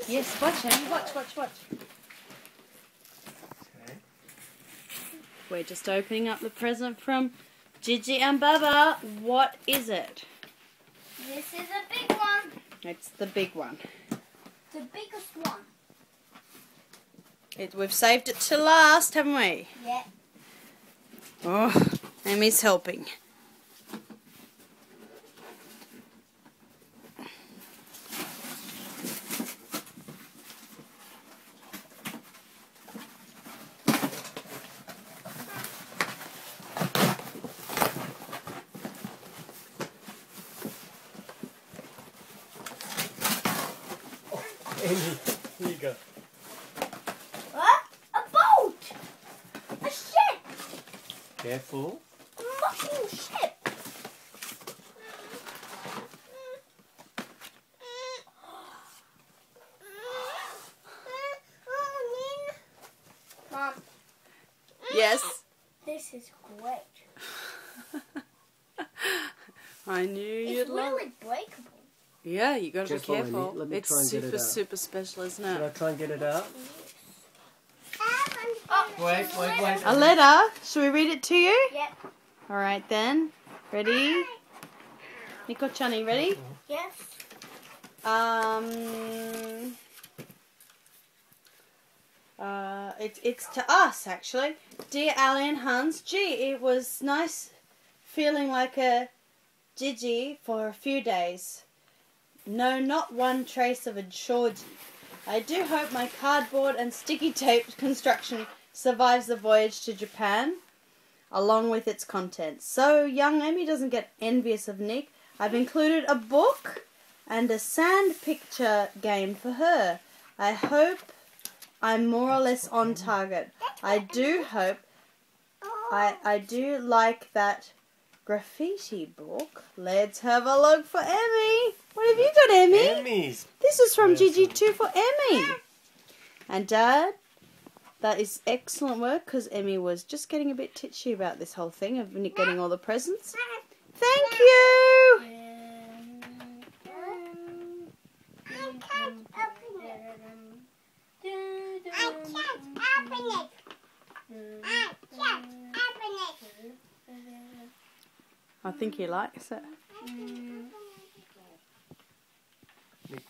Yes, watch, Emmy. Watch. Okay. We're just opening up the present from Gigi and Baba. What is it? This is a big one. It's the big one. The biggest one. We've saved it to last, haven't we? Yeah. Oh, Emmy's helping. Amy, here you go. What? A boat! A ship! Careful. A mucking ship! Mom, Yes. this is great. I knew you'd It's love it. really breakable. Yeah, you got to be Careful, Amy. careful. Let me It's try and get it super out. special, isn't Should I it? try and get it out? Oh, Wait. A letter. Should we read it to you? Yep. All right then. Ready? Nico Chani, ready? Yes. It's to us actually. Dear Ali and Hans, gee, it was nice feeling like a Gigi for a few days. No, not one trace of a Georgie. I do hope my cardboard and sticky tape construction survives the voyage to Japan, along with its contents. So young Amy doesn't get envious of Nick, I've included a book and a sand picture game for her. I hope I'm more or less on target. I do hope I do like that graffiti book. Let's have a look for Emmy. What have you got, Emmy? Emmy's. This is from Yes. Gigi too for Emmy. And Dad, that is excellent work because Emmy was just getting a bit titchy about this whole thing of Nick getting all the presents. Thank you. I think he likes it.